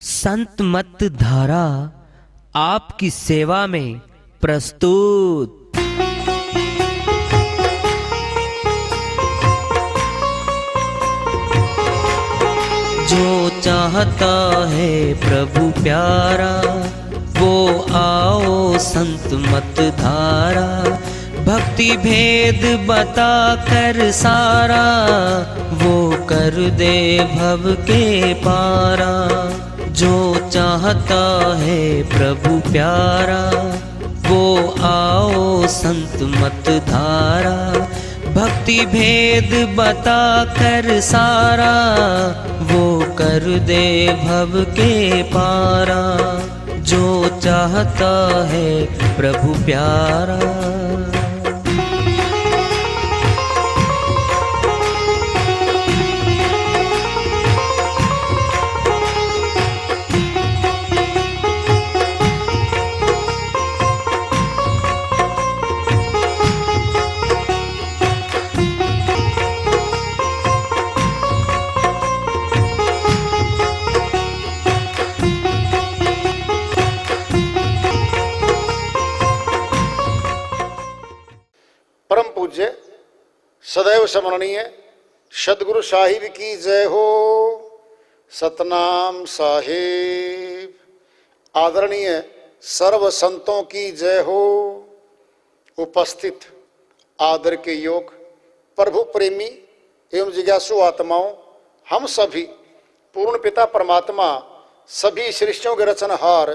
संत मत धारा आपकी सेवा में प्रस्तुत। जो चाहता है प्रभु प्यारा वो आओ संत मत धारा। भक्ति भेद बता कर सारा वो कर दे भव के पारा। जो चाहता है प्रभु प्यारा वो आओ संत मत धारा। भक्ति भेद बता कर सारा वो कर दे भव के पारा। जो चाहता है प्रभु प्यारा। परम पूज्य सदैव स्मरणीय सदगुरु साहिब की जय हो। सतनाम साहिब। आदरणीय सर्व संतों की जय हो। उपस्थित आदर के योग प्रभु प्रेमी एवं जिज्ञासु आत्माओं, हम सभी पूर्ण पिता परमात्मा सभी सृष्टियों के रचनहार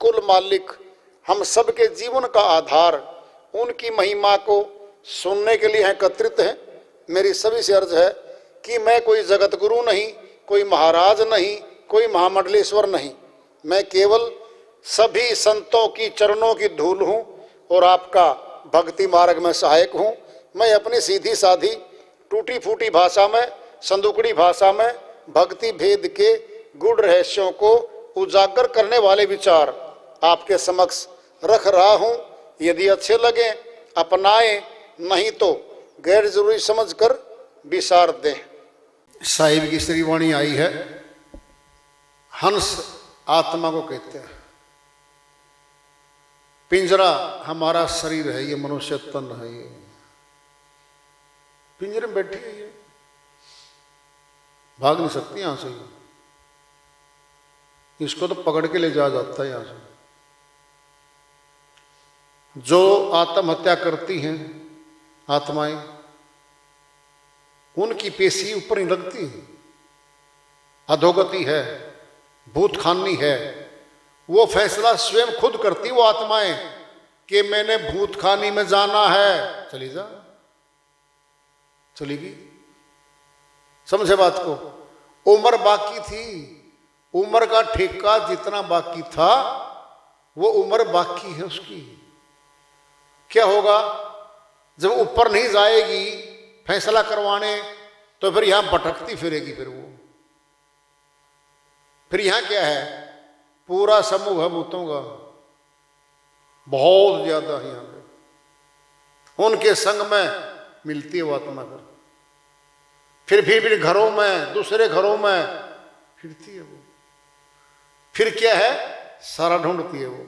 कुल मालिक हम सबके जीवन का आधार उनकी महिमा को सुनने के लिए एकत्रित हैं। मेरी सभी से अर्ज है कि मैं कोई जगत गुरु नहीं, कोई महाराज नहीं, कोई महामंडलेश्वर नहीं। मैं केवल सभी संतों की चरणों की धूल हूँ और आपका भक्ति मार्ग में सहायक हूँ। मैं अपनी सीधी साधी टूटी फूटी भाषा में, संदुकड़ी भाषा में भक्ति भेद के गूढ़ रहस्यों को उजागर करने वाले विचार आपके समक्ष रख रहा हूँ। यदि अच्छे लगे अपनाएं, नहीं तो गैर जरूरी समझकर विसार दें। साहिब की श्रीवाणी आई है। हंस आत्मा को कहते हैं। पिंजरा हमारा शरीर है, ये मनुष्य तन है। ये पिंजरे में बैठी है, ये भाग नहीं सकती यहां से। इसको तो पकड़ के ले जाया जाता है यहां से। जो आत्महत्या करती हैं आत्माएं, उनकी पेशी ऊपर नहीं लगती। अधोगति है, भूतखानी है, वो फैसला स्वयं खुद करती वो आत्माएं कि मैंने भूतखानी में जाना है। चली जा, चलेगी। समझे बात को। उम्र बाकी थी, उम्र का ठेका जितना बाकी था वो उम्र बाकी है उसकी। क्या होगा जब ऊपर नहीं जाएगी फैसला करवाने, तो फिर यहां भटकती फिरेगी। फिर यहां क्या है, पूरा समूह है भूतों का, बहुत ज्यादा है यहां पे। उनके संग में मिलती है वो आत्मा। फिर घरों में, दूसरे घरों में फिरती है वो। फिर क्या है, सारा ढूंढती है वो।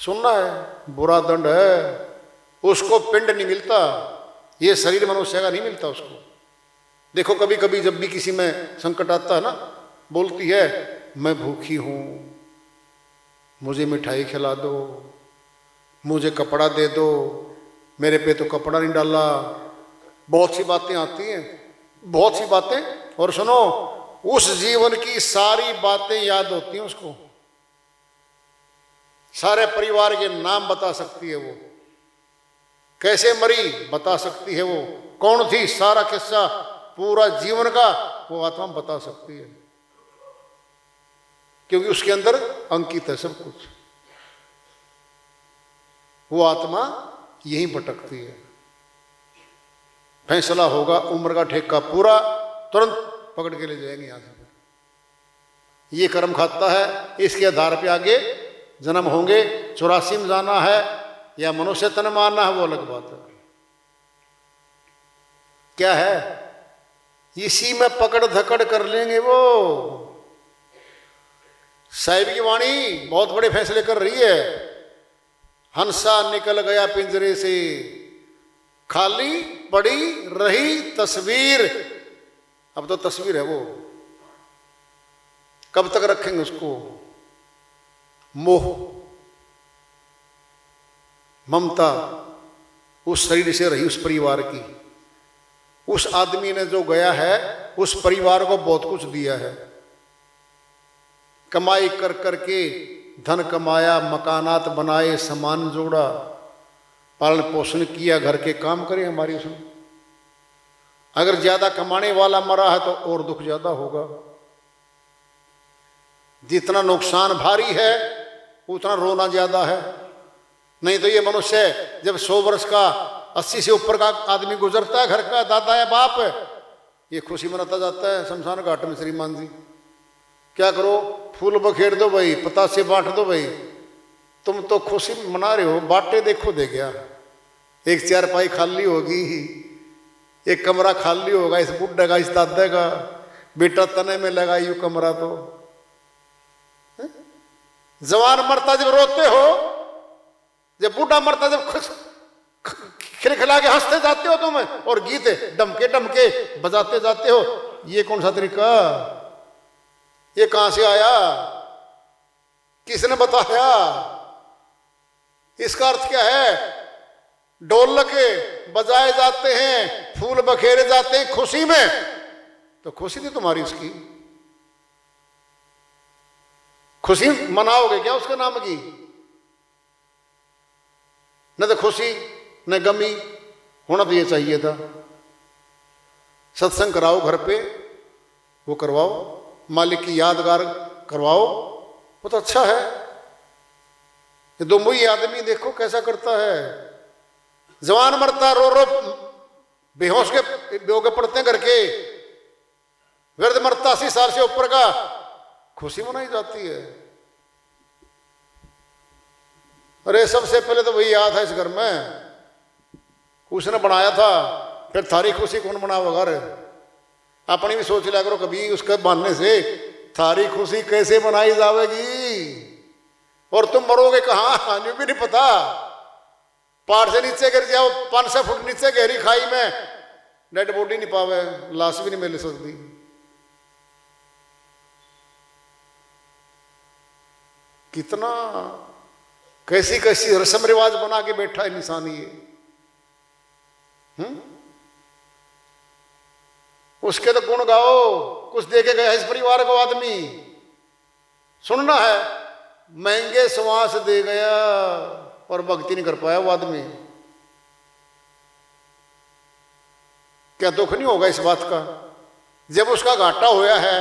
सुनना है, बुरा दंड है। उसको पिंड नहीं मिलता, ये शरीर मनुष्य का नहीं मिलता उसको। देखो कभी कभी जब भी किसी में संकट आता है ना, बोलती है मैं भूखी हूं, मुझे मिठाई खिला दो, मुझे कपड़ा दे दो, मेरे पे तो कपड़ा नहीं डाला। बहुत सी बातें आती हैं, बहुत सी बातें। और सुनो, उस जीवन की सारी बातें याद होती हैं उसको। सारे परिवार के नाम बता सकती है वो, कैसे मरी बता सकती है वो, कौन थी, सारा किस्सा पूरा जीवन का वो आत्मा बता सकती है। क्योंकि उसके अंदर अंकित है सब कुछ। वो आत्मा यहीं भटकती है। फैसला होगा, उम्र का ठेका पूरा, तुरंत पकड़ के ले जाएंगे यहां से। ये कर्म खाता है, इसके आधार पे आगे जन्म होंगे। 84 में जाना है या मनुष्य तन मारना है, वो अलग बात है। क्या है, इसी में पकड़ धकड़ कर लेंगे वो। साहिब की वाणी बहुत बड़े फैसले कर रही है। हंसा निकल गया पिंजरे से, खाली पड़ी रही तस्वीर। अब तो तस्वीर है वो, कब तक रखेंगे उसको? मोह ममता उस शरीर से रही, उस परिवार की। उस आदमी ने जो गया है उस परिवार को बहुत कुछ दिया है। कमाई कर करके धन कमाया, मकानात बनाए, सामान जोड़ा, पालन पोषण किया, घर के काम करे हमारी उसने। अगर ज्यादा कमाने वाला मरा है तो और दुख ज्यादा होगा। जितना नुकसान भारी है उतना रोना ज्यादा है। नहीं तो ये मनुष्य जब 100 वर्ष का, 80 से ऊपर का आदमी गुजरता है, घर का दादा या बाप, ये खुशी मनाता जाता है शमशान घाट में। श्रीमान जी क्या करो, फूल बखेर दो भाई, पतासे बांट दो भाई। तुम तो खुशी मना रहे हो, बांटे देखो दे गया। एक चारपाई खाली होगी, एक कमरा खाली होगा इस बुढ़े का, इस दादा का। बेटा तने में लगा यू कमरा तो। जवान मरता जब रोते हो, जब बूढ़ा मरता जब खुश खिलखिला के हंसते जाते हो तुम, और गीत डमके डमके बजाते जाते हो। ये कौन सा तरीका? ये कहां से आया? किसने बताया? इसका अर्थ क्या है? ढोलक बजाए जाते हैं, फूल बखेरे जाते हैं खुशी में, तो खुशी थी तुम्हारी उसकी। खुशी मनाओगे क्या उसके नाम की? न तो खुशी न गमी, होना तो ये चाहिए था। सत्संग कराओ घर पे, वो करवाओ, मालिक की यादगार करवाओ, वो तो अच्छा है। ये दो मुई आदमी देखो कैसा करता है। जवान मरता रो रो बेहोश के बेहोगे पड़ते हैं घर के। वृद्ध मरता 80 साल से ऊपर का, खुशी मनाई जाती है। अरे सबसे पहले तो वही याद है इस घर में, उसने बनाया था, फिर थारी खुशी कौन बनावा घर? अपनी भी सोच लिया करो कभी, उसके बनने से थारी खुशी कैसे बनाई जाएगी। और तुम मरोगे कहाँ ये भी नहीं पता। पहाड़ से नीचे गिर जाओ, 500 फुट नीचे गहरी खाई में, डेड बॉडी नहीं पावे, लाश भी नहीं मिल सकती। कितना कैसी कैसी रस्म रिवाज बना के बैठा है इंसान ये। उसके तो गुण गाओ, कुछ दे के गया इस परिवार को आदमी, सुनना है। महंगे श्वास दे गया और भक्ति नहीं कर पाया वो आदमी। क्या दुख नहीं होगा इस बात का? जब उसका घाटा होया है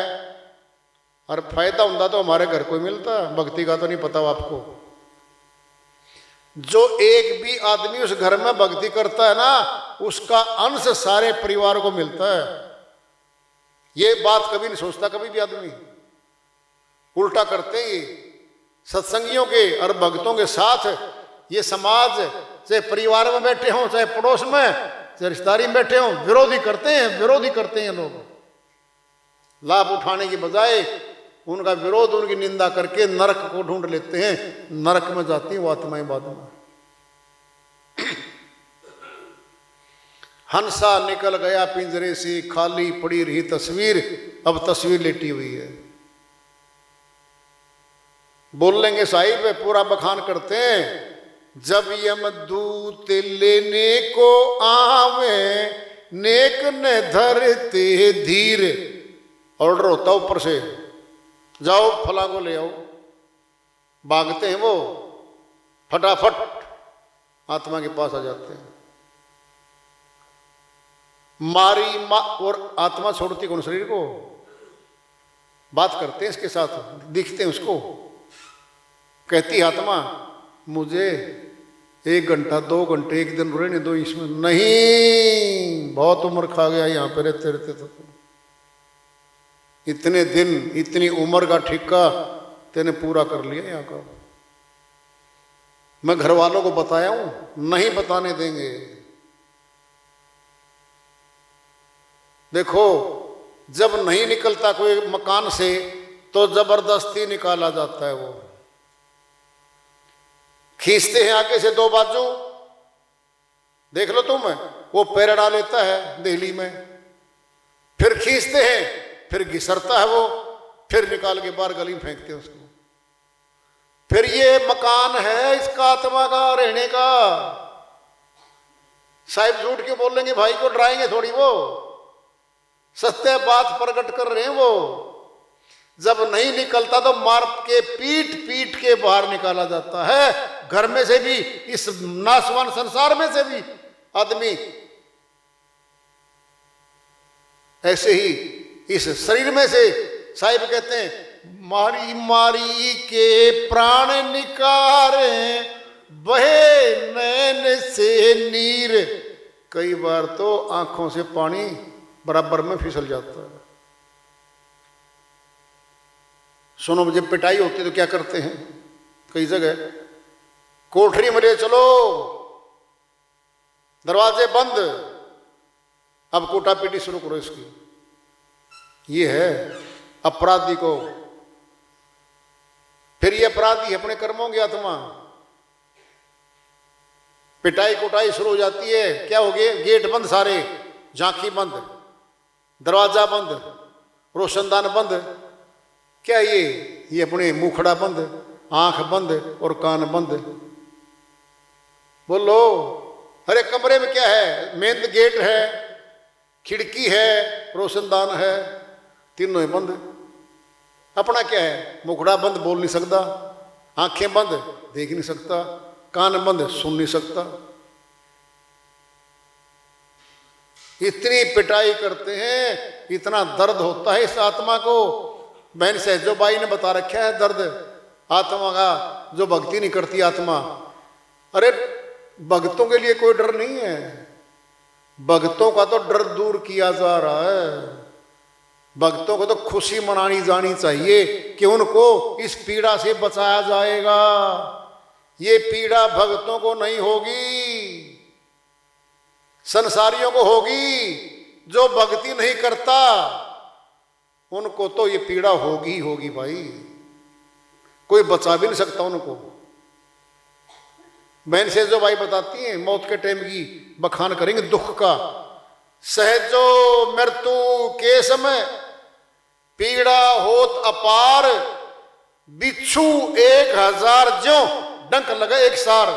और फायदा होता तो हमारे घर को मिलता। भक्ति का तो नहीं पता आपको। जो एक भी आदमी उस घर में भक्ति करता है ना, उसका अंश सारे परिवार को मिलता है। ये बात कभी नहीं सोचता कभी भी आदमी, उल्टा करते हैं ये। सत्संगियों के और भक्तों के साथ ये समाज, चाहे परिवार में बैठे हों, चाहे पड़ोस में, चाहे रिश्तेदारी में बैठे हों, विरोधी करते हैं लोग। लाभ उठाने की बजाय उनका विरोध, उनकी निंदा करके नरक को ढूंढ लेते हैं। नरक में जाती हैं वो आत्माएं बाद में। हंसा निकल गया पिंजरे से, खाली पड़ी रही तस्वीर। अब तस्वीर लेटी हुई है। बोल लेंगे साहिब, पूरा बखान करते हैं। जब यमदूत लेने को आवे, नेक ने धरते धीर। ऑर्डर होता ऊपर से, जाओ फला को ले आओ। भागते हैं वो, फटाफट आत्मा के पास आ जाते हैं। मारी और आत्मा छोड़ती कौन? शरीर को। बात करते हैं इसके साथ, दिखते हैं उसको। कहती आत्मा, मुझे 1 घंटा 2 घंटे 1 दिन रहने दो इसमें। नहीं, बहुत उम्र खा गया यहाँ पे रहते रहते तो। इतने दिन, इतनी उम्र का ठिक्का तेने पूरा कर लिया यहाँ का। मैं घर वालों को बताया हूं, नहीं बताने देंगे। देखो जब नहीं निकलता कोई मकान से तो जबरदस्ती निकाला जाता है। वो खींचते हैं आगे से दो बाजू, देख लो तुम, वो पैर डाल लेता है दिल्ली में, फिर खींचते हैं, फिर घिसरता है वो, फिर निकाल के बाहर गली में फेंकते हैं उसको। फिर ये मकान है इसका आत्मा का रहने का। साहिब झूठ क्यों बोल लेंगे, भाई को डराएंगे थोड़ी, वो सत्य बात प्रकट कर रहे हैं। वो जब नहीं निकलता तो मार के पीट पीट के बाहर निकाला जाता है, घर में से भी, इस नाशवान संसार में से भी आदमी। ऐसे ही इस शरीर में से साहिब कहते हैं मारी मारी के प्राण निकारे बहे नैन से नीर। कई बार तो आंखों से पानी बराबर में फिसल जाता है। सुनो, जब पिटाई होती है तो क्या करते हैं, कई जगह कोठरी में ले चलो, दरवाजे बंद, अब कोटा पीटी शुरू करो इसकी। ये है अपराधी को। फिर ये अपराधी अपने कर्मों की आत्मा। पिटाई कुटाई शुरू हो जाती है, क्या हो गया, गेट बंद सारे, झांकी बंद, दरवाजा बंद, रोशनदान बंद। क्या ये अपने मुखड़ा बंद, आंख बंद और कान बंद। बोलो, अरे कमरे में क्या है, मेन गेट है, खिड़की है, रोशनदान है, तीनों ही बंद। अपना क्या है, मुखड़ा बंद, बोल नहीं सकता, आंखें बंद, देख नहीं सकता, कान बंद, सुन नहीं सकता। इतनी पिटाई करते हैं, इतना दर्द होता है इस आत्मा को। बहन सहजोबाई ने बता रखा है दर्द आत्मा का, जो भक्ति नहीं करती आत्मा। अरे भक्तों के लिए कोई डर नहीं है, भक्तों का तो डर दूर किया जा रहा है। भक्तों को तो खुशी मनानी जानी चाहिए कि उनको इस पीड़ा से बचाया जाएगा। ये पीड़ा भक्तों को नहीं होगी, संसारियों को होगी। जो भक्ति नहीं करता उनको तो ये पीड़ा होगी ही होगी भाई, कोई बचा भी नहीं सकता उनको। बहन से जो भाई बताती हैं मौत के टाइम की बखान करेंगे दुख का। सहजो मृत्यु के समय पीड़ा होत अपार, बिच्छू 1000 ज्यों डंक लगा एक सार।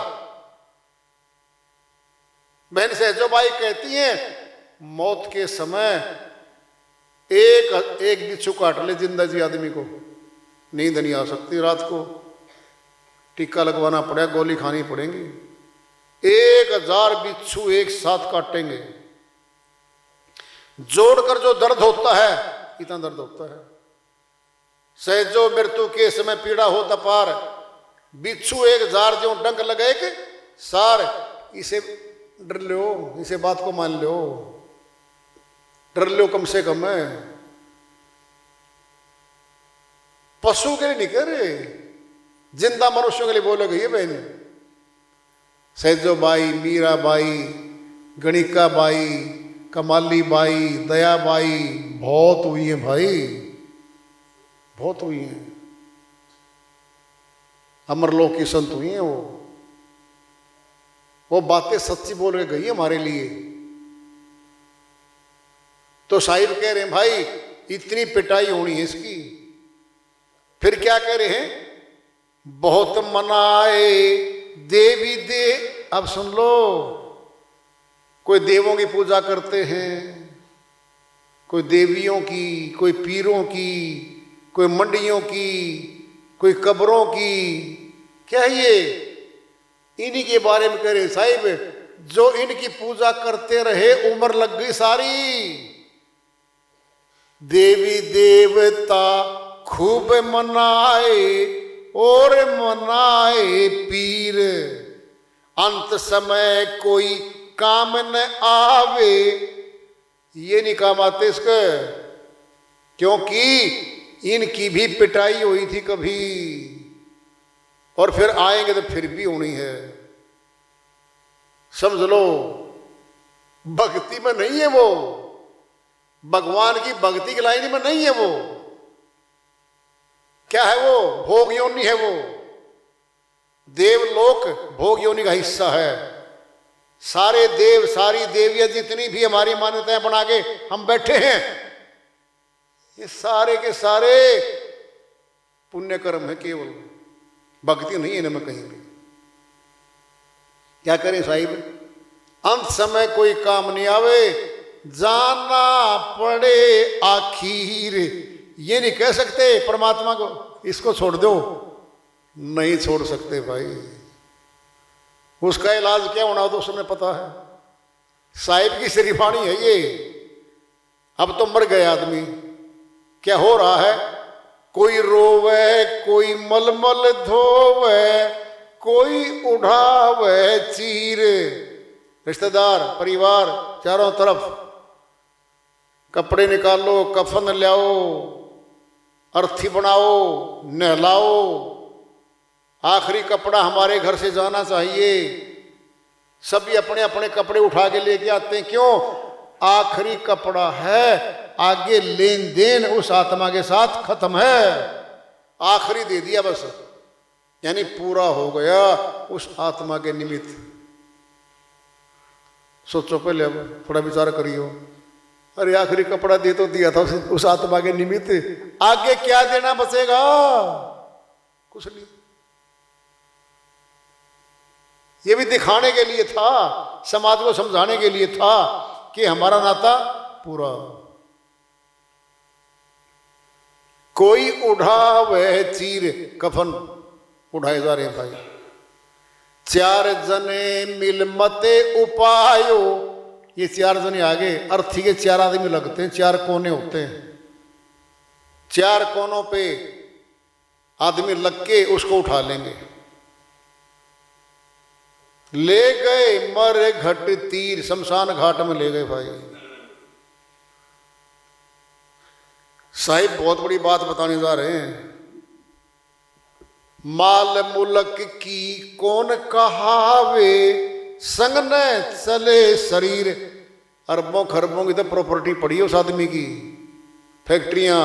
बहन सहजो भाई कहती हैं मौत के समय एक बिच्छू काट ले जिंदा जी आदमी को, नींद नहीं आ सकती रात को, टीका लगवाना पड़ेगा, गोली खानी पड़ेगी। 1000 बिच्छू एक साथ काटेंगे, जोड़कर जो दर्द होता है इतना दर्द होता है। सहजो मृत्यु के समय पीड़ा होता पार, बिच्छू 1000 जो डंक लगे के सार। इसे डर लो, इसे बात को मान लो, डर लो कम से कम। है पशु के लिए नहीं कह रहे, जिंदा मनुष्यों के लिए बोले गई है बहन। Sahajo by, Meera by, गणिका by, कमाली बाई, दया बाई, बहुत हुई है भाई, बहुत हुई है। अमरलोक की संत हुई है वो बातें सच्ची बोल के गई है हमारे लिए। तो साहिब कह रहे हैं भाई इतनी पिटाई होनी है इसकी। फिर क्या कह रहे हैं, बहुत मनाए देवी दे। अब सुन लो, कोई देवों की पूजा करते हैं, कोई देवियों की, कोई पीरों की, कोई मंडियों की, कोई कब्रों की। क्या है ये, इन्हीं के बारे में कह रहे साहिब, जो इनकी पूजा करते रहे उम्र लग गई सारी। देवी देवता खूब मनाए और मनाए पीर, अंत समय कोई काम न आवे। ये नहीं काम आते इसके, क्योंकि इनकी भी पिटाई हुई थी कभी, और फिर आएंगे तो फिर भी होनी है। समझ लो, भक्ति में नहीं है वो, भगवान की भक्ति की लाइन में नहीं है वो। क्या है वो? भोग योनि है वो। देवलोक भोग योनि का हिस्सा है। सारे देव, सारी देवियां, जितनी भी हमारी मान्यताएं बना के हम बैठे हैं, ये सारे के सारे पुण्य कर्म है, केवल भक्ति नहीं है इनमें कहीं भी। क्या करें साहिब, अंत समय कोई काम नहीं आवे, जाना पड़े आखिर। ये नहीं कह सकते परमात्मा को इसको छोड़ दो, नहीं छोड़ सकते भाई। उसका इलाज क्या होना तो उसमें पता है। साहिब की श्रीवाणी है ये। अब तो मर गए आदमी, क्या हो रहा है? कोई रोवे, कोई मलमल धोवे, कोई उठावे चीर। रिश्तेदार, परिवार, चारों तरफ कपड़े निकालो, कफन लाओ, अर्थी बनाओ, नहलाओ। आखिरी कपड़ा हमारे घर से जाना चाहिए। सभी अपने अपने कपड़े उठा के लेके आते हैं। क्यों? आखिरी कपड़ा है, आगे लेन देन उस आत्मा के साथ खत्म है। आखिरी दे दिया बस, यानी पूरा हो गया उस आत्मा के निमित्त। सोचो पहले, अब थोड़ा विचार करियो। अरे आखिरी कपड़ा दे तो दिया था उस आत्मा के निमित्त, आगे क्या देना बचेगा? कुछ नहीं। ये भी दिखाने के लिए था, समाज को समझाने के लिए था कि हमारा नाता पूरा। कोई उठावे चीर, कफन उठाए जा रहे हैं भाई। चार जने मिल मते उपायो, ये चार जने आगे, अर्थी के चार आदमी लगते हैं, चार कोने होते हैं। चार कोनों पे आदमी लग के उसको उठा लेंगे। ले गए मर घट तीर, शमशान घाट में ले गए भाई। साहिब बहुत बड़ी बात बताने जा रहे हैं। माल मुलक की कौन कहावे, संग न चले शरीर। अरबों खरबों की तो प्रॉपर्टी पड़ी है उस आदमी की। फैक्ट्रियां,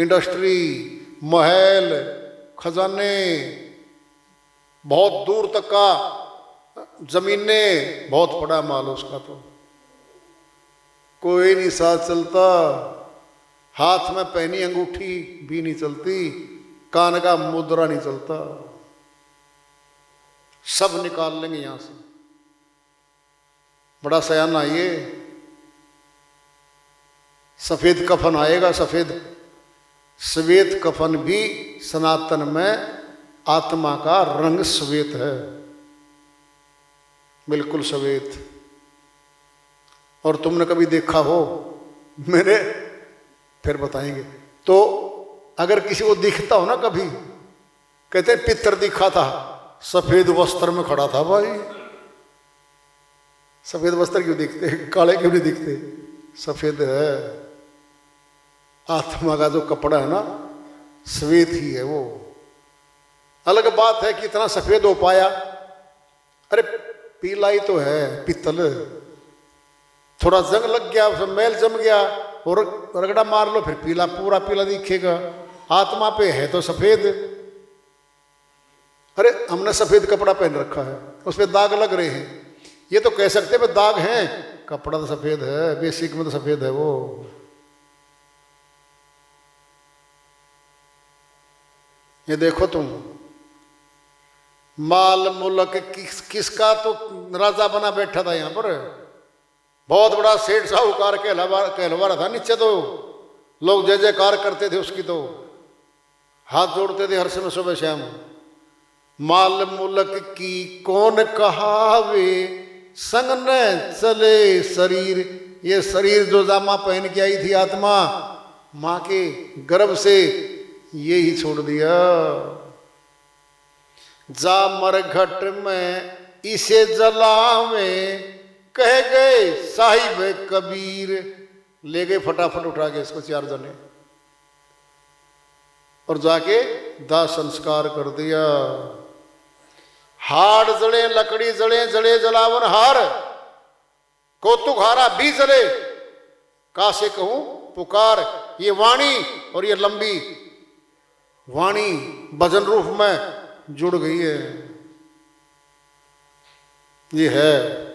इंडस्ट्री, महल, खजाने, बहुत दूर तक का जमीनें, बहुत बड़ा माल उसका। तो कोई नहीं साथ चलता। हाथ में पहनी अंगूठी भी नहीं चलती, कान का मुद्रा नहीं चलता। सब निकाल लेंगे यहां से। बड़ा सयाना ये। सफेद कफन आएगा, सफेद श्वेत कफन भी सनातन में आत्मा का रंग श्वेत है, बिल्कुल श्वेत। और तुमने कभी देखा हो, मैंने फिर बताएंगे। तो अगर किसी को दिखता हो ना कभी, कहते हैं पितर दिखा था, सफेद वस्त्र में खड़ा था भाई। सफेद वस्त्र क्यों दिखते, काले क्यों नहीं दिखते? सफेद है। आत्मा का जो कपड़ा है ना, श्वेत ही है वो। अलग बात है कि इतना सफेद हो पाया। अरे पीला ही तो है, पित्तल। थोड़ा जंग लग गया, उसमें मैल जम गया और रगड़ा मार लो, फिर पीला, पूरा पीला दिखेगा। आत्मा पे है तो सफेद। अरे हमने सफेद कपड़ा पहन रखा है, उस पर दाग लग रहे हैं, ये तो कह सकते हैं दाग हैं, कपड़ा तो सफेद है, बेसिक में तो सफेद है वो। ये देखो तुम, माल मुल्क किसका तो राजा बना बैठा था यहां पर। बहुत बड़ा सेठ साहूकार कहलवा रहा था। नीचे तो लोग जय जयकार करते थे उसकी, तो हाथ जोड़ते थे हर समय सुबह शाम। माल मुल्क की कौन कहावे, संग न चले शरीर। ये शरीर जो जामा पहन के आई थी आत्मा मां के गर्भ से, ये ही छोड़ दिया। जा मर घट में इसे जलावे, कह गए साहिब कबीर। ले गए फटाफट उठा के इसको चार जने, और जाके दाह संस्कार कर दिया। हाड़ जड़े, लकड़ी जड़े, जड़े जलावन हार, कौतुक हारा भी जले, का से कहूं पुकार। ये वाणी और ये लंबी वाणी भजन रूप में जुड़ गई है। ये है